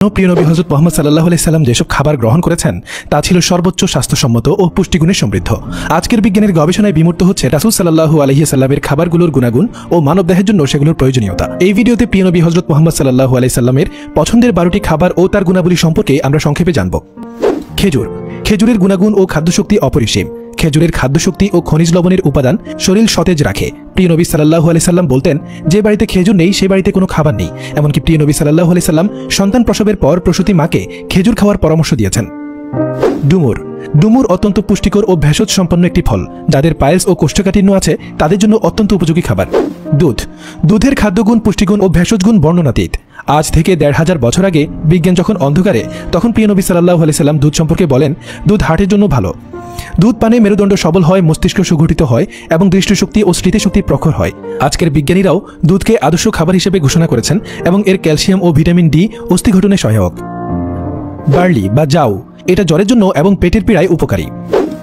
প্রিয় নবী হযরত মুহাম্মদ সাল্লাল্লাহু আলাইহি সাল্লাম যেসব খাবার গ্রহণ করেছেন তা ছিল সর্বোচ্চ স্বাস্থ্যসম্মত ও পুষ্টিগুণে সমৃদ্ধ। আজকের বিজ্ঞানের গবেষণায় বিমূর্ত হচ্ছে রাসূল সাল্লাল্লাহু আলাইহি সাল্লামের খাবারগুলোর গুণাগুণ ও মানবদেহের জন্য সেগুলোর প্রয়োজনীয়তা। এই ভিডিওতে প্রিয় নবী হযরত মুহাম্মদ সাল্লাল্লাহু আলাইহি সাল্লামের পছন্দের 12টি খাবার ও তার গুণাবলী সম্পর্কে আমরা সংক্ষেপে জানব। খেজুর। খেজুরের গুণাগুণ ও খাদ্যশক্তি অপরিসীম। খেজুরের খাদ্যশক্তি ও খনিজ লবণের উপাদান শরীর সতেজ রাখে। প্রিয় নবী সাল্লাল্লাহু আলাইহি সাল্লাম বলতেন, যে বাড়িতে খেজুর নেই সে বাড়িতে কোনো খাবার নেই। এমনকি প্রিয় নবী সাল্লাল্লাহু আলাইহি সাল্লাম সন্তান প্রসবের পর প্রসূতি মাকে খেজুর খাওয়ার পরামর্শ দিয়েছেন। ডুমুর। ডুমুর অত্যন্ত পুষ্টিকর ও ভেষজ সম্পন্ন একটি ফল। যাদের পাইলস ও কোষ্ঠকাঠিন্য আছে তাদের জন্য অত্যন্ত উপযোগী খাবার। দুধ। দুধের খাদ্যগুণ, পুষ্টিগুণ ও ভেষজগুণ বর্ণনাতীত। আজ থেকে ১৫০০ বছর আগে বিজ্ঞান যখন অন্ধকারে, তখন প্রিয় নবী সাল্লাল্লাহু আলাইহি সাল্লাম দুধ সম্পর্কে বলেন, দুধ হার্টের জন্য ভালো। দুধ পানে মেরুদণ্ড সবল হয়, মস্তিষ্ক সুগঠিত হয় এবং দৃষ্টিশক্তি ও স্মৃতিশক্তি প্রখর হয়। আজকের বিজ্ঞানীরাও দুধকে আদর্শ খাবার হিসেবে ঘোষণা করেছেন এবং এর ক্যালসিয়াম ও ভিটামিন ডি অস্থি গঠনে সহায়ক। বার্লি বা জাউ, এটা জ্বরের জন্য এবং পেটের পীড়ায় উপকারী।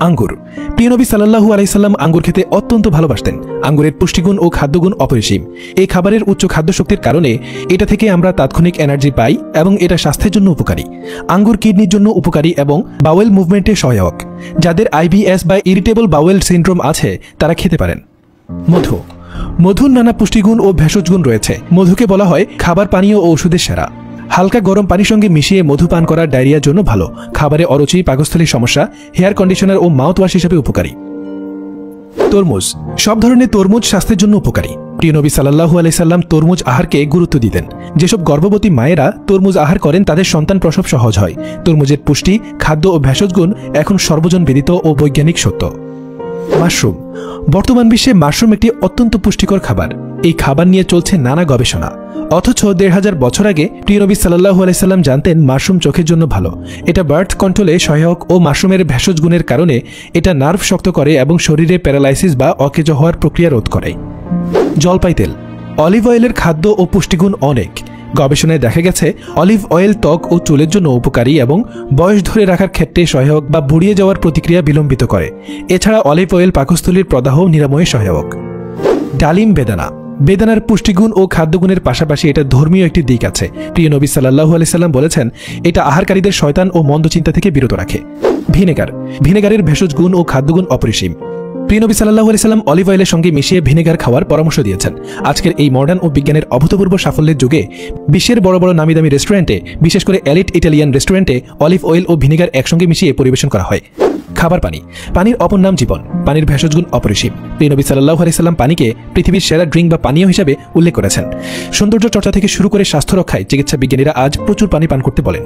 আঙ্গুর। প্রিয় নবী সাল্লাল্লাহু আলাইহি সাল্লাম আঙ্গুর খেতে অত্যন্ত ভালোবাসতেন। আঙ্গুরের পুষ্টিগুণ ও খাদ্যগুণ অপরিসীম। এই খাবারের উচ্চ খাদ্যশক্তির কারণে এটা থেকে আমরা তাৎক্ষণিক এনার্জি পাই এবং এটা স্বাস্থ্যের জন্য উপকারী। আঙ্গুর কিডনির জন্য উপকারী এবং বাওয়েল মুভমেন্টে সহায়ক। যাদের আইবিএস বা ইরিটেবল বাওয়েল সিনড্রোম আছে তারা খেতে পারেন। মধু। মধুর নানা পুষ্টিগুণ ও ভেষজগুণ রয়েছে। মধুকে বলা হয় খাবার, পানীয় ও ওষুধের সেরা। হালকা গরম পানির সঙ্গে মিশিয়ে মধু পান করা ডায়রিয়ার জন্য ভালো। খাবারে অরুচি, পাকস্থলীর সমস্যা, হেয়ার কন্ডিশনার ও মাউথ ওয়াশ হিসেবে উপকারী। তরমুজ। সব ধরনের তরমুজ স্বাস্থ্যের জন্য উপকারী। প্রিয় নবী সাল্লাল্লাহু আলাইহি সাল্লাম তরমুজ আহারকে গুরুত্ব দিতেন। যেসব গর্ভবতী মায়েরা তরমুজ আহার করেন তাদের সন্তান প্রসব সহজ হয়। তরমুজের পুষ্টি, খাদ্য ও ভেষজগুণ এখন সর্বজন বিদিত ও বৈজ্ঞানিক সত্য। মাশরুম। বর্তমান বিশ্বে মাশরুম একটি অত্যন্ত পুষ্টিকর খাবার। এই খাবার নিয়ে চলছে নানা গবেষণা। অথচ ১৫০০ বছর আগে প্রিয় নবী সাল্লাল্লাহু আলাইহি সাল্লাম জানতেন মাশরুম চোখের জন্য ভালো। এটা বার্থ কন্ট্রোলে সহায়ক ও মাশরুমের ভেষজ গুণের কারণে এটা নার্ভ শক্ত করে এবং শরীরে প্যারালাইসিস বা অকেজো হওয়ার প্রক্রিয়া রোধ করে। জলপাই তেল। অলিভ অয়েলের খাদ্য ও পুষ্টিগুণ অনেক। গবেষণায় দেখা গেছে অলিভ অয়েল ত্বক ও চুলের জন্য উপকারী এবং বয়স ধরে রাখার ক্ষেত্রে সহায়ক বা বুড়িয়ে যাওয়ার প্রতিক্রিয়া বিলম্বিত করে। এছাড়া অলিভ অয়েল পাকস্থলীর প্রদাহ নিরাময়ে সহায়ক। ডালিম। বেদানা। বেদানার পুষ্টিগুণ ও খাদ্যগুণের পাশাপাশি এটা ধর্মীয় একটি দিক আছে। প্রিয় নবী সাল্লাল্লাহু আলাইহি সাল্লাম বলেছেন, এটা আহারকারীদের শয়তান ও মন্দ চিন্তা থেকে বিরত রাখে। ভিনেগার। ভিনেগারের ভেষজ গুণ ও খাদ্যগুণ অপরিসীম। প্রিয় নবী সাল্লাল্লাহু আলাইহি সাল্লাম অলিভ অয়েলের সঙ্গে মিশিয়ে ভিনেগার খাওয়ার পরামর্শ দিয়েছেন। আজকের এই মডার্ন ও বিজ্ঞানের অভূতপূর্ব সাফল্যের যুগে বিশ্বের বড় বড় নামি দামি রেস্টুরেন্টে, বিশেষ করে এলিট ইটালিয়ান রেস্টুরেন্টে অলিভ অয়েল ও ভিনেগার একসঙ্গে মিশিয়ে পরিবেশন করা হয়। খাবার পানি। পানির অপর নাম জীবন। পানির ভেষজগুণ অপরিসীম। প্রিয় নবী সাল্লাল্লাহু আলাইহি সাল্লাম পানিকে পৃথিবীর সেরা ড্রিঙ্ক বা পানীয় হিসেবে উল্লেখ করেছেন। সৌন্দর্য চর্চা থেকে শুরু করে স্বাস্থ্য রক্ষায় চিকিৎসা বিজ্ঞানীরা আজ প্রচুর পানি পান করতে বলেন।